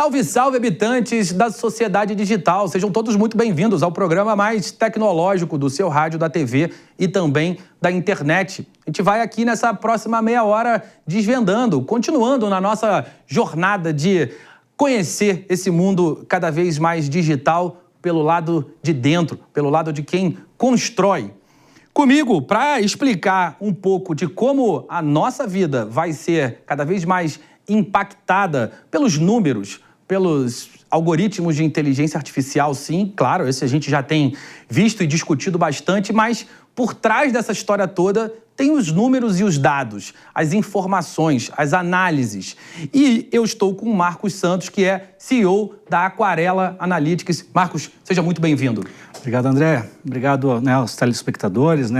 Salve, salve, habitantes da sociedade digital. Sejam todos muito bem-vindos ao programa mais tecnológico do seu rádio, da TV e também da internet. A gente vai aqui nessa próxima meia hora desvendando, continuando na nossa jornada de conhecer esse mundo cada vez mais digital pelo lado de dentro, pelo lado de quem constrói. Comigo, para explicar um pouco de como a nossa vida vai ser cada vez mais impactada pelos números, pelos algoritmos de inteligência artificial, sim, claro, esse a gente já tem visto e discutido bastante, mas por trás dessa história toda tem os números e os dados, as informações, as análises. E eu estou com o Marcos Santos, que é CEO da Aquarela Analytics. Marcos, seja muito bem-vindo. Obrigado, André. Obrigado, aos telespectadores,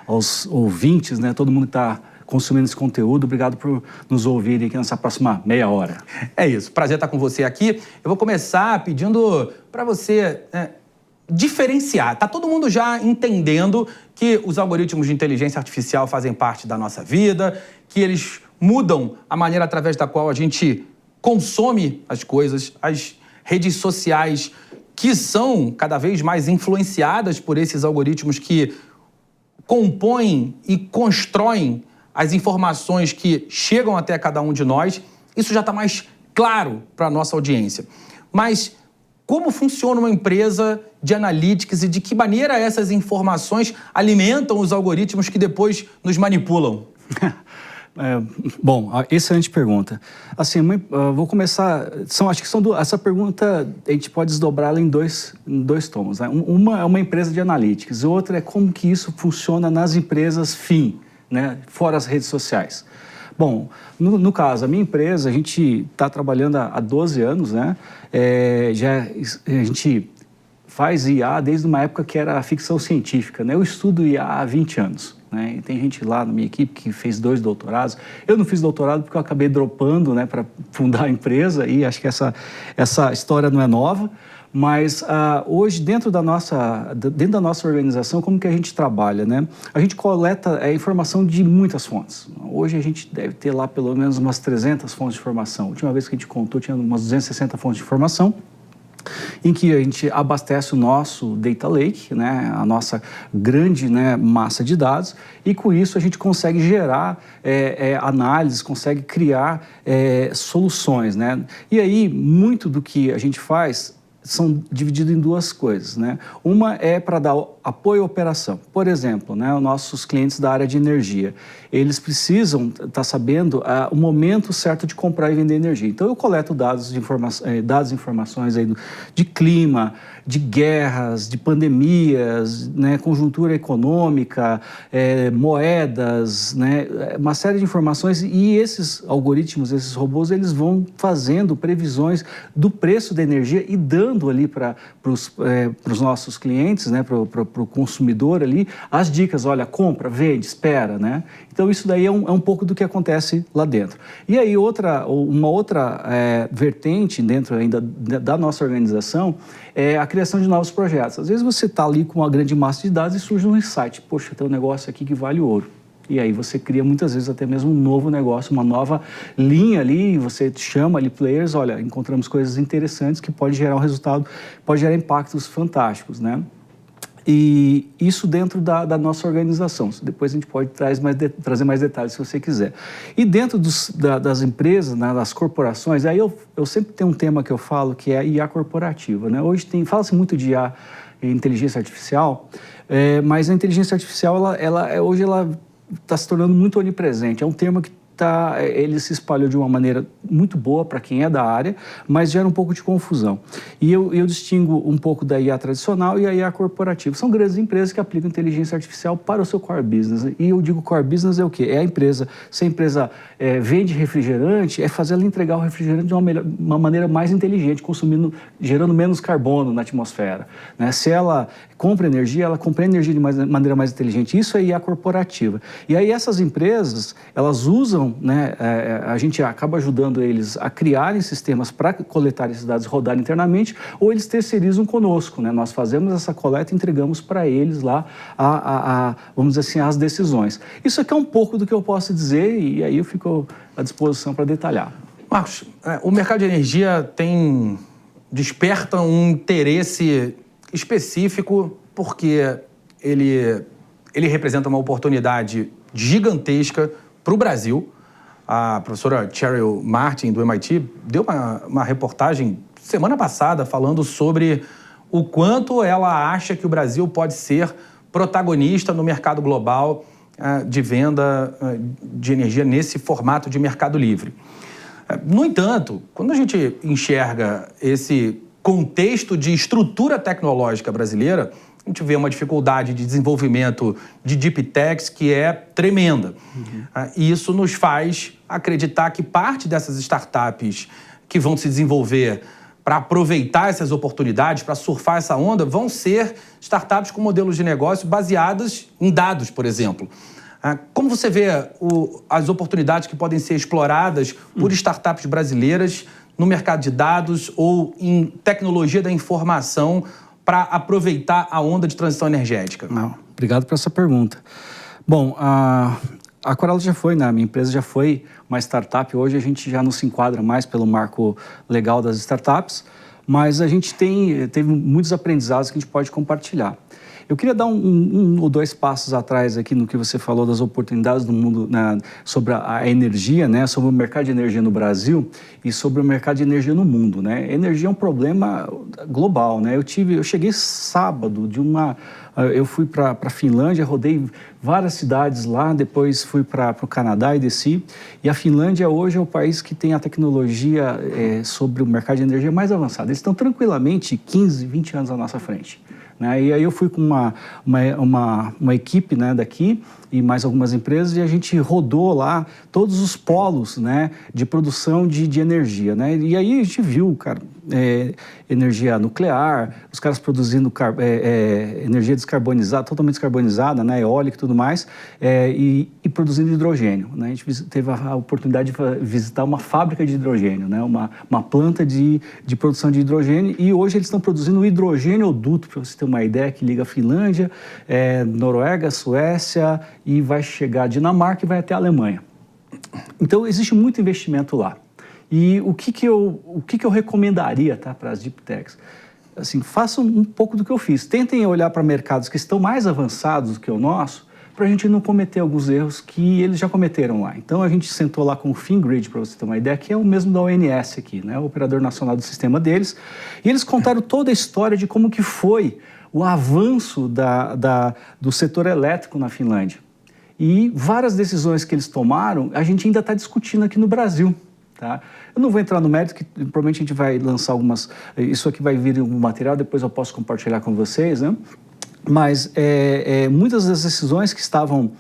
aos ouvintes, todo mundo que está consumindo esse conteúdo. Obrigado por nos ouvirem aqui nessa próxima meia hora. É isso. Prazer estar com você aqui. Eu vou começar pedindo para você diferenciar. Tá todo mundo já entendendo que os algoritmos de inteligência artificial fazem parte da nossa vida, que eles mudam a maneira através da qual a gente consome as coisas, as redes sociais que são cada vez mais influenciadas por esses algoritmos que compõem e constroem as informações que chegam até cada um de nós. Isso já está mais claro para a nossa audiência. Mas como funciona uma empresa de analytics e de que maneira essas informações alimentam os algoritmos que depois nos manipulam? Bom, excelente pergunta. Assim, vou começar. Essa pergunta a gente pode desdobrá-la em dois tomos. Uma é uma empresa de analytics, outra é como que isso funciona nas empresas fim, fora as redes sociais. Bom, no caso, a minha empresa, a gente está trabalhando há 12 anos, a gente faz IA desde uma época que era ficção científica, Eu estudo IA há 20 anos, E tem gente lá na minha equipe que fez 2 doutorados. Eu não fiz doutorado porque eu acabei dropando, para fundar a empresa, e acho que essa história não é nova. Mas hoje, dentro da nossa organização, como que a gente trabalha, A gente coleta informação de muitas fontes. Hoje a gente deve ter lá pelo menos umas 300 fontes de informação. A última vez que a gente contou, tinha umas 260 fontes de informação, em que a gente abastece o nosso data lake, a nossa grande massa de dados, e com isso a gente consegue gerar análises, consegue criar soluções, E aí, muito do que a gente faz são divididos em duas coisas, Uma é para dar apoio à operação. Por exemplo, os nossos clientes da área de energia, eles precisam estar sabendo o momento certo de comprar e vender energia. Então, eu coleto dados e informações aí de clima, de guerras, de pandemias, conjuntura econômica, moedas, uma série de informações, e esses algoritmos, esses robôs, eles vão fazendo previsões do preço da energia e dando ali para os nossos clientes, para o consumidor ali, as dicas, olha, compra, vende, espera, Então, isso daí é um pouco do que acontece lá dentro. E aí, uma outra vertente dentro ainda da nossa organização é a criação de novos projetos. Às vezes você está ali com uma grande massa de dados e surge um insight, poxa, tem um negócio aqui que vale ouro. E aí você cria muitas vezes até mesmo um novo negócio, uma nova linha ali, você chama ali players, olha, encontramos coisas interessantes que pode gerar um resultado, pode gerar impactos fantásticos, E isso dentro da nossa organização. Depois a gente pode trazer mais detalhes se você quiser. E dentro das empresas, das corporações, aí eu sempre tenho um tema que eu falo, que é a IA corporativa. Hoje fala-se muito de IA, inteligência artificial, mas a inteligência artificial, hoje ela está se tornando muito onipresente. É um termo que ele se espalhou de uma maneira muito boa para quem é da área, mas gera um pouco de confusão. E eu distingo um pouco da IA tradicional e a IA corporativa. São grandes empresas que aplicam inteligência artificial para o seu core business. E eu digo core business é o quê? É a empresa. Se a empresa vende refrigerante, é fazer ela entregar o refrigerante de uma maneira mais inteligente, gerando menos carbono na atmosfera. Se ela compra energia, ela compra energia de maneira mais inteligente. Isso é IA corporativa. E aí essas empresas, elas usam, a gente acaba ajudando eles a criarem sistemas para coletar esses dados e rodar internamente, ou eles terceirizam conosco, Nós fazemos essa coleta e entregamos para eles lá, vamos dizer assim, as decisões. Isso aqui é um pouco do que eu posso dizer, e aí eu fico à disposição para detalhar. Marcos, o mercado de energia desperta um interesse específico porque ele representa uma oportunidade gigantesca para o Brasil. A professora Cheryl Martin, do MIT, deu uma reportagem semana passada falando sobre o quanto ela acha que o Brasil pode ser protagonista no mercado global de venda de energia nesse formato de mercado livre. No entanto, quando a gente enxerga esse contexto de estrutura tecnológica brasileira, a gente vê uma dificuldade de desenvolvimento de deep techs que é tremenda. E isso nos faz acreditar que parte dessas startups que vão se desenvolver para aproveitar essas oportunidades, para surfar essa onda, vão ser startups com modelos de negócio baseados em dados, por exemplo. Como você vê as oportunidades que podem ser exploradas por startups brasileiras no mercado de dados ou em tecnologia da informação para aproveitar a onda de transição energética? Obrigado por essa pergunta. Bom, a Corella já foi, né? A minha empresa já foi uma startup. Hoje a gente já não se enquadra mais pelo marco legal das startups, mas a gente teve muitos aprendizados que a gente pode compartilhar. Eu queria dar um ou dois passos atrás aqui no que você falou das oportunidades do mundo, né, sobre a energia, né, sobre o mercado de energia no Brasil e sobre o mercado de energia no mundo, né? Energia é um problema global, né? Eu cheguei sábado eu fui para a Finlândia, rodei várias cidades lá, depois fui para o Canadá e desci. E a Finlândia hoje é o país que tem a tecnologia sobre o mercado de energia mais avançada. Eles estão tranquilamente 15, 20 anos à nossa frente. Né? E aí eu fui com uma equipe, né, daqui e mais algumas empresas e a gente rodou lá todos os polos, né, de produção de energia. Né? E aí a gente viu, cara, energia nuclear, os caras produzindo energia descarbonizada, totalmente descarbonizada, né, eólica e tudo mais, e produzindo hidrogênio. Né? A gente teve a oportunidade de visitar uma fábrica de hidrogênio, né, uma planta de produção de hidrogênio, e hoje eles estão produzindo um hidrogênio-duto, para você ter uma ideia, que liga a Finlândia, Noruega, Suécia, e vai chegar a Dinamarca e vai até a Alemanha. Então, existe muito investimento lá. E o que eu recomendaria, tá, para as deep techs? Assim, façam um pouco do que eu fiz. Tentem olhar para mercados que estão mais avançados do que o nosso, para a gente não cometer alguns erros que eles já cometeram lá. Então, a gente sentou lá com o Fingrid, para você ter uma ideia, que é o mesmo da ONS aqui, né, o operador nacional do sistema deles, e eles contaram toda a história de como que foi o avanço do setor elétrico na Finlândia. E várias decisões que eles tomaram, a gente ainda está discutindo aqui no Brasil. Tá? Eu não vou entrar no mérito, que provavelmente a gente vai lançar algumas... Isso aqui vai vir em um material, depois eu posso compartilhar com vocês, né? Mas muitas das decisões que estão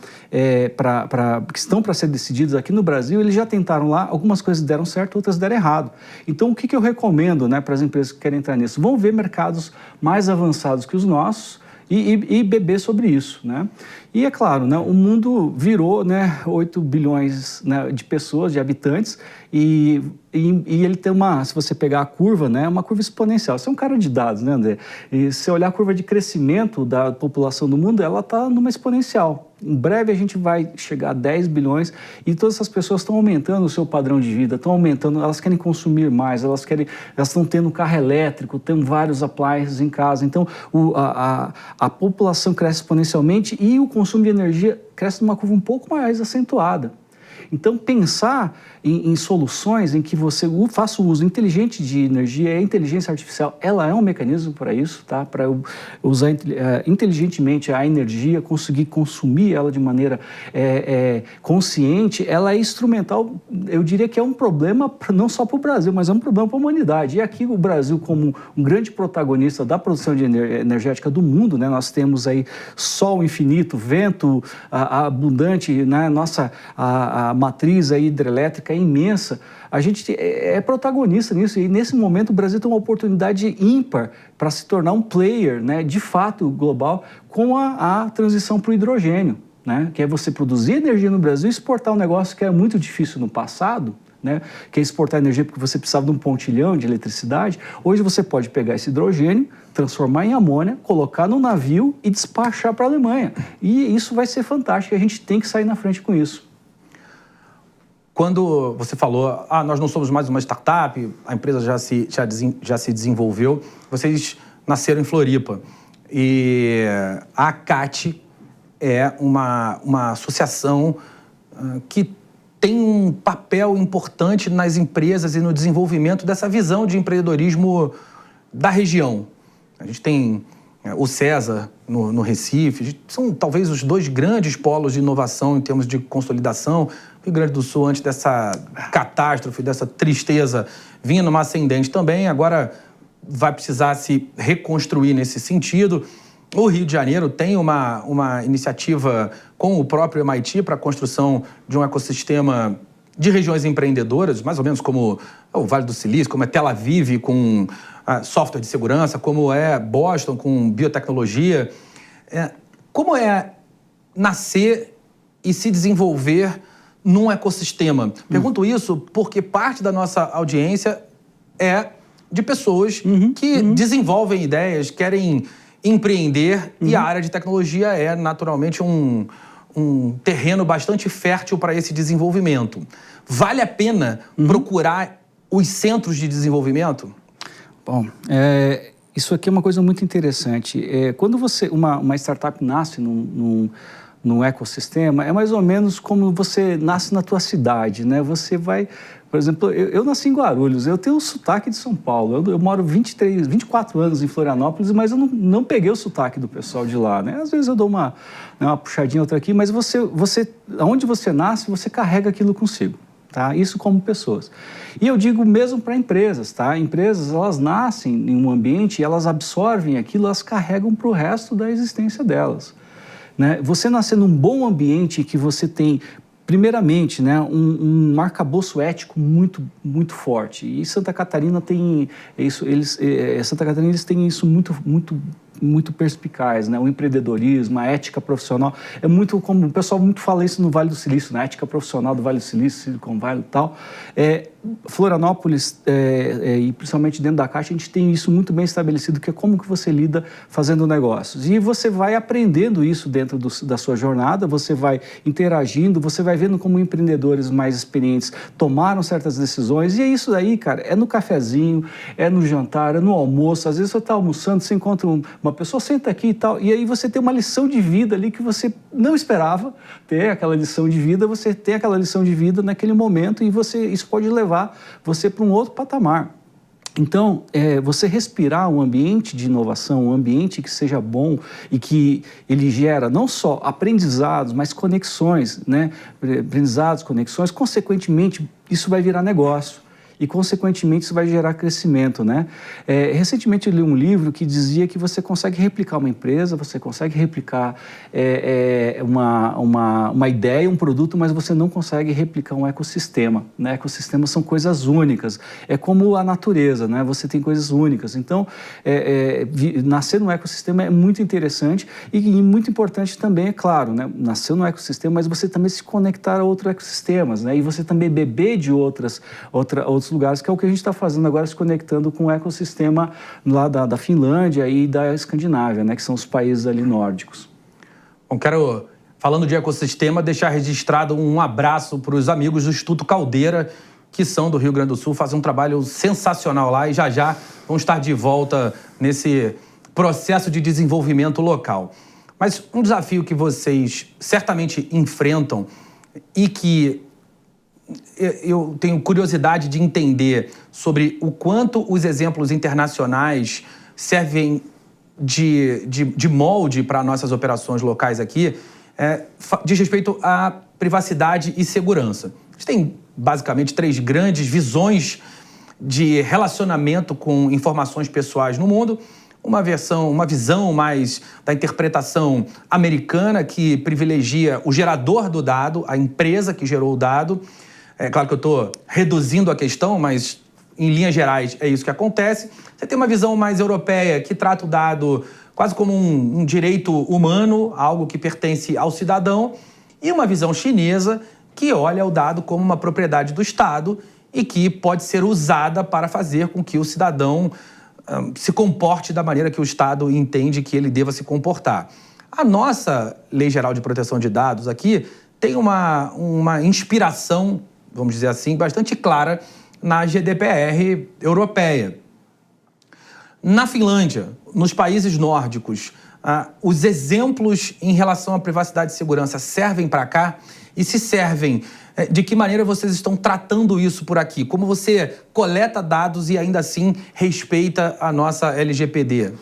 para ser decididas aqui no Brasil, eles já tentaram lá, algumas coisas deram certo, outras deram errado. Então, o que eu recomendo, né, para as empresas que querem entrar nisso? Vão ver mercados mais avançados que os nossos e beber sobre isso, né? E é claro, né, o mundo virou, né, 8 bilhões, né, de pessoas, de habitantes, e ele tem se você pegar a curva, né, uma curva exponencial. Você é um cara de dados, né, André? E se olhar a curva de crescimento da população do mundo, ela está numa exponencial. Em breve a gente vai chegar a 10 bilhões e todas essas pessoas estão aumentando o seu padrão de vida, estão aumentando, elas querem consumir mais, elas estão tendo um carro elétrico, têm vários appliances em casa. Então, a população cresce exponencialmente e o consumo de energia cresce numa curva um pouco mais acentuada. Então, pensar em soluções em que você faça o uso inteligente de energia, a inteligência artificial, ela é um mecanismo para isso, tá? Para usar inteligentemente a energia, conseguir consumir ela de maneira consciente, ela é instrumental. Eu diria que é um problema não só para o Brasil, mas é um problema para a humanidade. E aqui o Brasil, como um grande protagonista da produção de energética do mundo, né? Nós temos aí sol infinito, vento abundante, né? A matriz aí hidrelétrica é imensa, a gente é protagonista nisso, e nesse momento o Brasil tem uma oportunidade ímpar para se tornar um player, né, de fato global com a transição para o hidrogênio, né, que é você produzir energia no Brasil e exportar um negócio que era muito difícil no passado, né, que é exportar energia porque você precisava de um pontilhão de eletricidade. Hoje você pode pegar esse hidrogênio, transformar em amônia, colocar no navio e despachar para a Alemanha. E isso vai ser fantástico, a gente tem que sair na frente com isso. quando você falou, nós não somos mais uma startup, a empresa já se desenvolveu, vocês nasceram em Floripa. E a ACAT é uma associação que tem um papel importante nas empresas e no desenvolvimento dessa visão de empreendedorismo da região. A gente tem o César no Recife, são talvez os 2 grandes polos de inovação em termos de consolidação. O Rio Grande do Sul, antes dessa catástrofe, dessa tristeza, vinha numa ascendente também, agora vai precisar se reconstruir nesse sentido. O Rio de Janeiro tem uma iniciativa com o próprio MIT para a construção de um ecossistema de regiões empreendedoras, mais ou menos como o Vale do Silício, como é Tel Aviv com software de segurança, como é Boston com biotecnologia. Como é nascer e se desenvolver num ecossistema? Pergunto isso porque parte da nossa audiência é de pessoas que desenvolvem ideias, querem empreender, e a área de tecnologia é naturalmente um terreno bastante fértil para esse desenvolvimento. Vale a pena procurar os centros de desenvolvimento? Bom, isso aqui é uma coisa muito interessante. Quando uma startup nasce num ecossistema, é mais ou menos como você nasce na tua cidade, né? Você vai... Por exemplo, eu nasci em Guarulhos, eu tenho o sotaque de São Paulo. Eu moro 24 anos em Florianópolis, mas eu não peguei o sotaque do pessoal de lá, né? Às vezes eu dou uma puxadinha, outra aqui, mas onde você nasce, você carrega aquilo consigo, tá? Isso como pessoas. E eu digo mesmo para empresas, tá? Empresas, elas nascem em um ambiente, elas absorvem aquilo, elas carregam para o resto da existência delas, né? Você nascer num bom ambiente que você tem... Primeiramente, né, um arcabouço ético muito, muito forte. E Santa Catarina tem isso, eles têm isso muito perspicaz, né? O empreendedorismo, a ética profissional. É muito como o pessoal muito fala isso no Vale do Silício, na ética profissional do Vale do Silício, Silicon Valley e tal. Florianópolis, e principalmente dentro da Caixa, a gente tem isso muito bem estabelecido, que é como que você lida fazendo negócios. E você vai aprendendo isso dentro da sua jornada, você vai interagindo, você vai vendo como empreendedores mais experientes tomaram certas decisões. E é isso daí, cara, é no cafezinho, é no jantar, é no almoço. Às vezes você está almoçando, você encontra uma pessoa, senta aqui e tal, e aí você tem uma lição de vida ali que você não esperava ter aquela lição de vida, você tem aquela lição de vida naquele momento e isso pode levar você para um outro patamar. Então, você respirar um ambiente de inovação, um ambiente que seja bom e que ele gera não só aprendizados, mas conexões, né? Aprendizados, conexões, consequentemente, isso vai virar negócio. E, consequentemente, isso vai gerar crescimento, né? Recentemente eu li um livro que dizia que você consegue replicar uma empresa, você consegue replicar uma ideia, um produto, mas você não consegue replicar um ecossistema, né? Ecossistemas são coisas únicas, é como a natureza, né? Você tem coisas únicas. Então, nascer num ecossistema é muito interessante e muito importante também, é claro, né? Nascer num ecossistema, mas você também se conectar a outros ecossistemas, né? E você também beber de outros lugares, que é o que a gente está fazendo agora, se conectando com o ecossistema lá da Finlândia e da Escandinávia, né, que são os países ali nórdicos. Bom, quero, falando de ecossistema, deixar registrado um abraço para os amigos do Instituto Caldeira, que são do Rio Grande do Sul, fazem um trabalho sensacional lá e já vão estar de volta nesse processo de desenvolvimento local. Mas um desafio que vocês certamente enfrentam e que eu tenho curiosidade de entender sobre o quanto os exemplos internacionais servem de molde para nossas operações locais aqui, diz respeito à privacidade e segurança. A gente tem basicamente 3 grandes visões de relacionamento com informações pessoais no mundo. Uma visão mais da interpretação americana, que privilegia o gerador do dado, a empresa que gerou o dado. É claro que eu estou reduzindo a questão, mas em linhas gerais é isso que acontece. Você tem uma visão mais europeia, que trata o dado quase como um direito humano, algo que pertence ao cidadão, e uma visão chinesa, que olha o dado como uma propriedade do Estado e que pode ser usada para fazer com que o cidadão se comporte da maneira que o Estado entende que ele deva se comportar. A nossa Lei Geral de Proteção de Dados aqui tem uma inspiração vamos dizer assim, bastante clara na GDPR europeia. Na Finlândia, nos países nórdicos, os exemplos em relação à privacidade e segurança servem para cá? E se servem, de que maneira vocês estão tratando isso por aqui? Como você coleta dados e ainda assim respeita a nossa LGPD?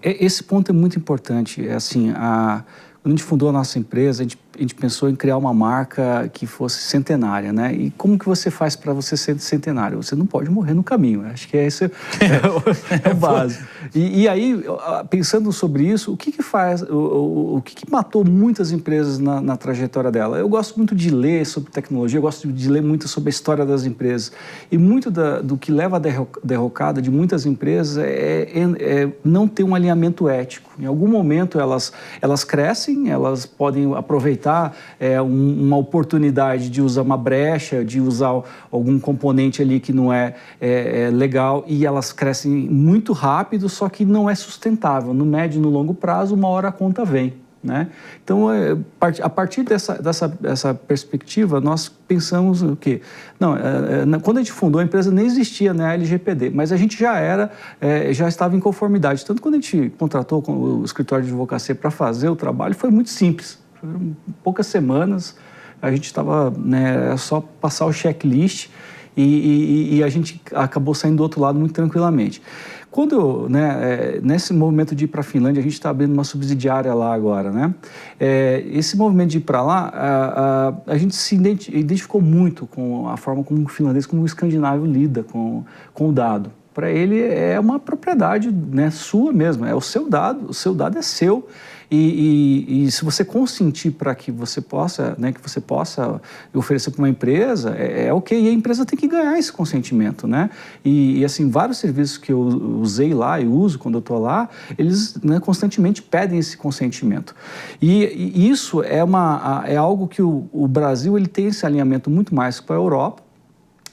Esse ponto é muito importante. Quando a gente fundou a nossa empresa, a gente pensou em criar uma marca que fosse centenária, né? E como que você faz para você ser centenário? Você não pode morrer no caminho. Acho que esse é o básico. E aí, pensando sobre isso, o que faz, o que matou muitas empresas na trajetória dela? Eu gosto muito de ler sobre tecnologia, eu gosto de ler muito sobre a história das empresas. E muito do que leva à derrocada de muitas empresas é não ter um alinhamento ético. Em algum momento elas crescem, elas podem aproveitar uma oportunidade de usar uma brecha, de usar algum componente ali que não é legal, e elas crescem muito rápido, só que não é sustentável. No médio e no longo prazo, uma hora a conta vem, né? Então, a partir dessa perspectiva, nós pensamos o quê? Quando a gente fundou a empresa, nem existia, né, a LGPD, mas a gente já estava em conformidade. Tanto quando a gente contratou o escritório de advocacia para fazer o trabalho, foi muito simples. Foram poucas semanas, a gente estava, né, só passar o checklist e a gente acabou saindo do outro lado muito tranquilamente. Nesse movimento de ir para a Finlândia, a gente está abrindo uma subsidiária lá agora, né? Esse movimento de ir para lá, a gente se identificou muito com a forma como o finlandês, como o escandinavo lida com o dado. Para ele é uma propriedade, né, sua mesmo, é o seu dado é seu. E se você consentir para que você possa oferecer para uma empresa, ok, e a empresa tem que ganhar esse consentimento, né? E assim, vários serviços que eu usei lá e uso quando eu estou lá, eles, né, constantemente pedem esse consentimento. E isso é algo que o Brasil ele tem esse alinhamento muito mais com a Europa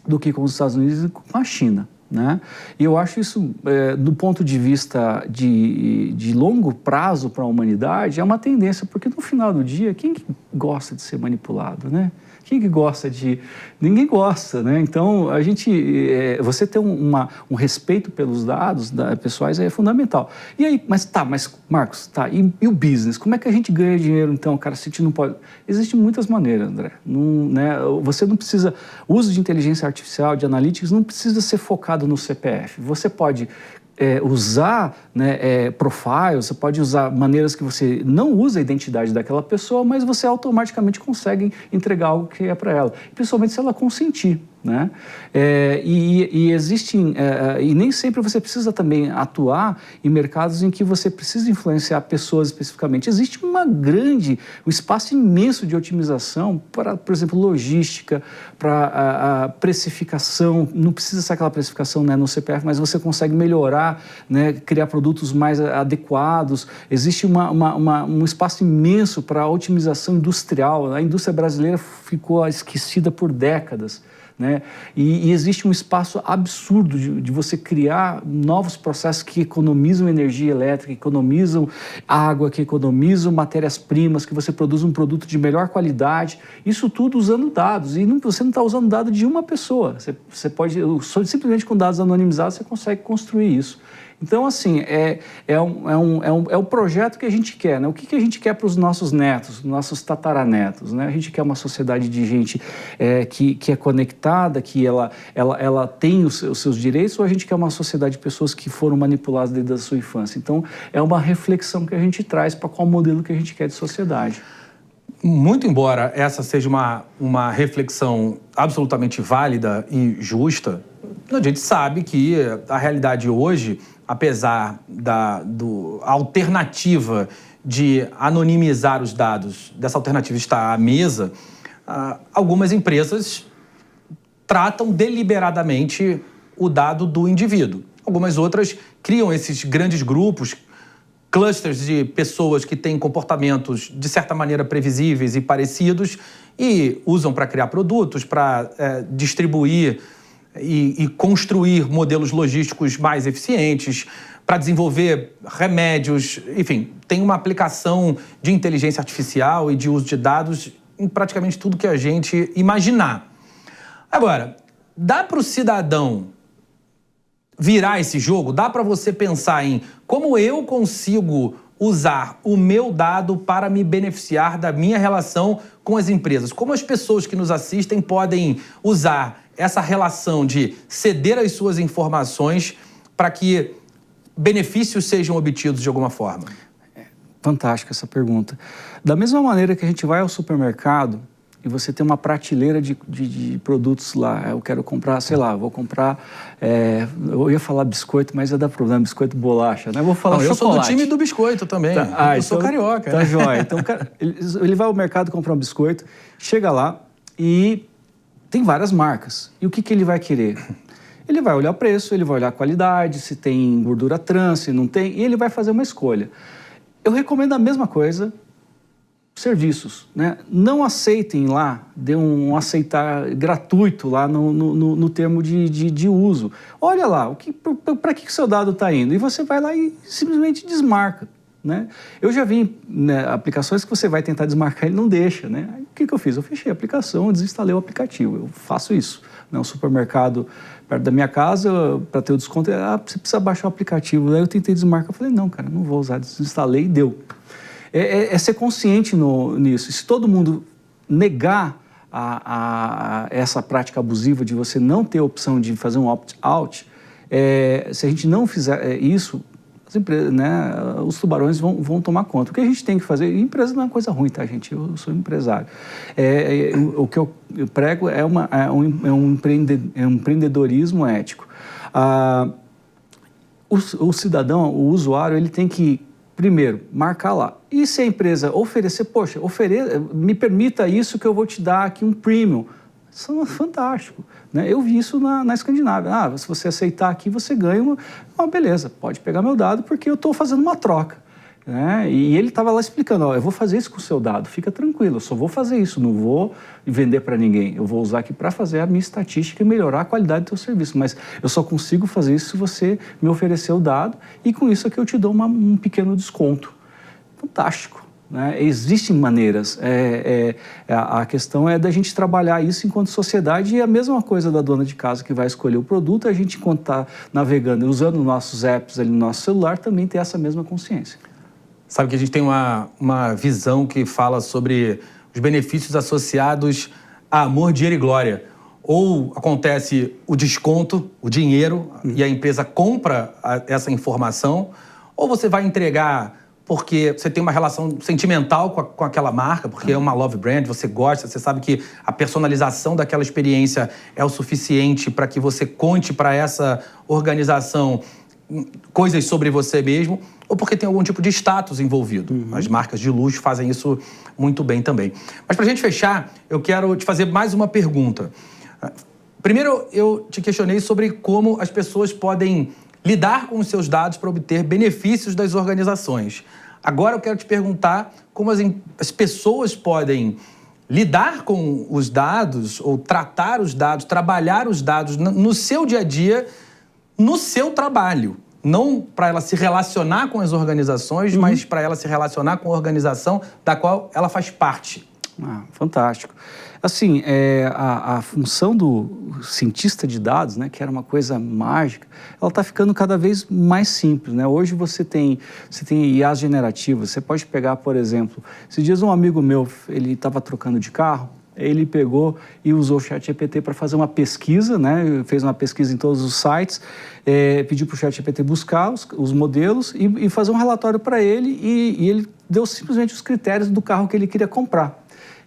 do que com os Estados Unidos e com a China, né? E eu acho isso, do ponto de vista de longo prazo para a humanidade, é uma tendência, porque no final do dia, quem que gosta de ser manipulado, né? Quem que gosta de... Ninguém gosta, né? Então, você ter um respeito pelos dados pessoais é fundamental. E aí, mas Marcos, e o business? Como é que a gente ganha dinheiro, então, cara, se a gente não pode... Existem muitas maneiras, André. Você não precisa... O uso de inteligência artificial, de analytics, não precisa ser focado no CPF. Você pode... usar, né, profiles, você pode usar maneiras que você não usa a identidade daquela pessoa, mas você automaticamente consegue entregar algo que é para ela, principalmente se ela consentir, né? E nem sempre você precisa também atuar em mercados em que você precisa influenciar pessoas especificamente. Existe um espaço imenso de otimização para, por exemplo, logística, para a precificação. Não precisa ser aquela precificação, né, no CPF, mas você consegue melhorar, né, criar produtos mais adequados. Existe um espaço imenso para a otimização industrial. A indústria brasileira ficou esquecida por décadas, né? E existe um espaço absurdo de você criar novos processos que economizam energia elétrica, que economizam água, que economizam matérias-primas, que você produz um produto de melhor qualidade, isso tudo usando dados. E você não está usando dado de uma pessoa, você pode, simplesmente com dados anonimizados, você consegue construir isso. Então, assim, é o projeto que a gente quer, né? O que a gente quer para os nossos netos, nossos tataranetos, né? A gente quer uma sociedade de gente que é conectada, que ela tem os seus direitos, ou a gente quer uma sociedade de pessoas que foram manipuladas desde a sua infância? Então, é uma reflexão que a gente traz para qual modelo que a gente quer de sociedade. Muito embora essa seja uma reflexão absolutamente válida e justa, a gente sabe que a realidade hoje, apesar da alternativa de anonimizar os dados, dessa alternativa está à mesa, algumas empresas tratam deliberadamente o dado do indivíduo. Algumas outras criam esses grandes grupos, clusters de pessoas que têm comportamentos de certa maneira previsíveis e parecidos e usam para criar produtos, para distribuir e construir modelos logísticos mais eficientes, para desenvolver remédios, enfim, tem uma aplicação de inteligência artificial e de uso de dados em praticamente tudo que a gente imaginar. Agora, dá para o cidadão virar esse jogo? Dá para você pensar em como eu consigo usar o meu dado para me beneficiar da minha relação com as empresas? Como as pessoas que nos assistem podem usar essa relação de ceder as suas informações para que benefícios sejam obtidos de alguma forma? Fantástica essa pergunta. Da mesma maneira que a gente vai ao supermercado e você tem uma prateleira de produtos lá, eu quero comprar, sei lá, vou comprar, eu ia falar biscoito, mas ia dar problema, biscoito bolacha, né? Vou falar chocolate. Eu sou do time do biscoito também, eu sou carioca. Tá jóia. Então, ele vai ao mercado comprar um biscoito, chega lá e tem várias marcas. E o que ele vai querer? Ele vai olhar o preço, ele vai olhar a qualidade, se tem gordura trans, se não tem, e ele vai fazer uma escolha. Eu recomendo a mesma coisa, serviços, né? Não aceitem lá, dê um aceitar gratuito lá no termo de uso. Olha lá, para que o seu dado está indo? E você vai lá e simplesmente desmarca, né? Eu já vi, né, aplicações que você vai tentar desmarcar e ele não deixa, né? Aí, o que eu fiz? Eu fechei a aplicação, eu desinstalei o aplicativo. Eu faço isso. Né? Um supermercado perto da minha casa, para ter o desconto, você precisa baixar o aplicativo. Aí eu tentei desmarcar, eu falei, não, cara, não vou usar, desinstalei e deu. É ser consciente nisso. Se todo mundo negar essa prática abusiva de você não ter a opção de fazer um opt-out, se a gente não fizer isso, as empresas, né, os tubarões vão tomar conta. O que a gente tem que fazer, e empresa não é uma coisa ruim, tá, gente? Eu sou empresário. O que eu prego é um empreendedorismo ético. O cidadão, o usuário, ele tem que, primeiro, marcar lá. E se a empresa oferecer, poxa, me permita isso que eu vou te dar aqui um premium. Isso é fantástico, né? Eu vi isso na Escandinávia. Se você aceitar aqui, você ganha uma beleza, pode pegar meu dado porque eu estou fazendo uma troca. Né? E ele estava lá explicando, eu vou fazer isso com o seu dado, fica tranquilo, eu só vou fazer isso, não vou vender para ninguém. Eu vou usar aqui para fazer a minha estatística e melhorar a qualidade do seu serviço. Mas eu só consigo fazer isso se você me oferecer o dado e com isso aqui eu te dou um pequeno desconto. Fantástico. Né? Existem maneiras, a questão é da gente trabalhar isso enquanto sociedade e a mesma coisa da dona de casa que vai escolher o produto, a gente enquanto está navegando e usando nossos apps ali no nosso celular também ter essa mesma consciência. Sabe que a gente tem uma visão que fala sobre os benefícios associados a amor, dinheiro e glória. Ou acontece o desconto, o dinheiro, e a empresa compra essa informação, ou você vai entregar porque você tem uma relação sentimental com aquela marca, porque é uma love brand, você gosta, você sabe que a personalização daquela experiência é o suficiente para que você conte para essa organização coisas sobre você mesmo, ou porque tem algum tipo de status envolvido. As marcas de luxo fazem isso muito bem também. Mas para a gente fechar, eu quero te fazer mais uma pergunta. Primeiro, eu te questionei sobre como as pessoas podem lidar com os seus dados para obter benefícios das organizações. Agora eu quero te perguntar como as pessoas podem lidar com os dados, ou tratar os dados, trabalhar os dados no seu dia a dia, no seu trabalho. Não para ela se relacionar com as organizações, mas para ela se relacionar com a organização da qual ela faz parte. Fantástico. Assim, a função do cientista de dados, né, que era uma coisa mágica, ela está ficando cada vez mais simples, né? Hoje você tem IAs generativas. Você pode pegar, por exemplo, esses dias um amigo meu, ele estava trocando de carro, ele pegou e usou o ChatGPT para fazer uma pesquisa, né? Fez uma pesquisa em todos os sites, pediu para o ChatGPT buscar os modelos e fazer um relatório para ele e ele deu simplesmente os critérios do carro que ele queria comprar.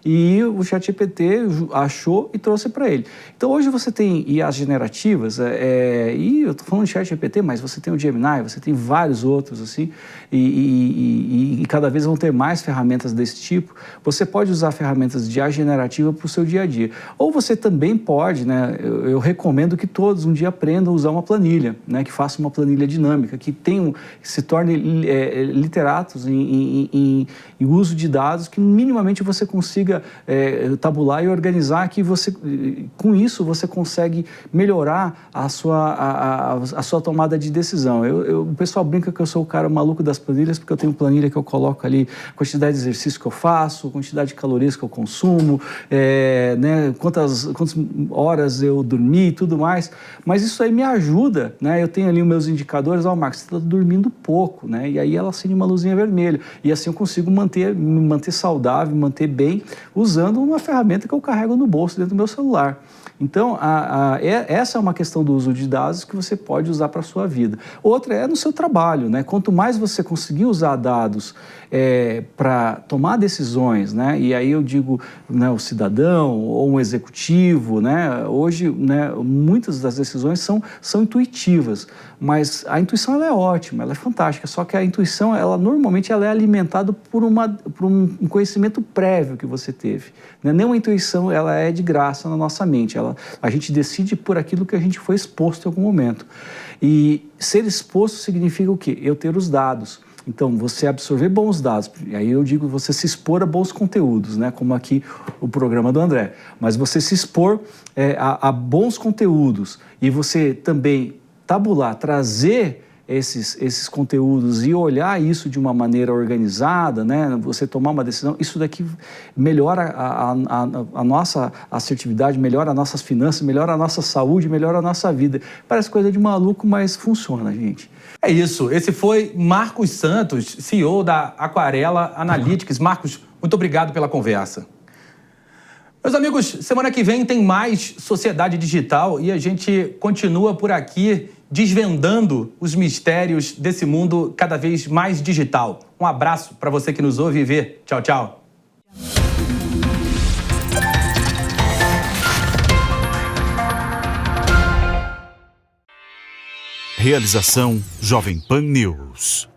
E o ChatGPT achou e trouxe para ele. Então, hoje você tem IAs generativas, e eu estou falando de ChatGPT, mas você tem o Gemini, você tem vários outros, assim, e cada vez vão ter mais ferramentas desse tipo. Você pode usar ferramentas de IA generativa para o seu dia a dia. Ou você também pode, né, eu recomendo que todos um dia aprendam a usar uma planilha, né, que faça uma planilha dinâmica, que se torne literatos em uso de dados, que minimamente você consiga consiga tabular e organizar, que você, com isso você consegue melhorar a sua tomada de decisão. O pessoal brinca que eu sou o cara maluco das planilhas, porque eu tenho planilha que eu coloco ali quantidade de exercício que eu faço, quantidade de calorias que eu consumo, né, quantas horas eu dormi e tudo mais, mas isso aí me ajuda, né? Eu tenho ali os meus indicadores, Marcos, você está dormindo pouco, né? E aí ela acende uma luzinha vermelha, e assim eu consigo me manter saudável, me manter bem, usando uma ferramenta que eu carrego no bolso dentro do meu celular. Então, essa é uma questão do uso de dados que você pode usar para a sua vida. Outra é no seu trabalho, né? Quanto mais você conseguir usar dados para tomar decisões, né? E aí eu digo, né, o cidadão ou um executivo, né? Hoje, né, muitas das decisões são intuitivas, mas a intuição ela é ótima, ela é fantástica, só que a intuição, normalmente ela é alimentada por um conhecimento prévio que você teve, né? Nenhuma intuição ela é de graça na nossa mente, a gente decide por aquilo que a gente foi exposto em algum momento. E ser exposto significa o quê? Eu ter os dados. Então, você absorver bons dados, e aí eu digo você se expor a bons conteúdos, né? Como aqui o programa do André, mas você se expor a bons conteúdos e você também tabular, trazer esses conteúdos e olhar isso de uma maneira organizada, né? Você tomar uma decisão, isso daqui melhora a nossa assertividade, melhora as nossas finanças, melhora a nossa saúde, melhora a nossa vida. Parece coisa de maluco, mas funciona, gente. É isso. Esse foi Marcos Santos, CEO da Aquarela Analytics. Marcos, muito obrigado pela conversa. Meus amigos, semana que vem tem mais Sociedade Digital e a gente continua por aqui desvendando os mistérios desse mundo cada vez mais digital. Um abraço para você que nos ouve e vê. Tchau, tchau. Realização Jovem Pan News.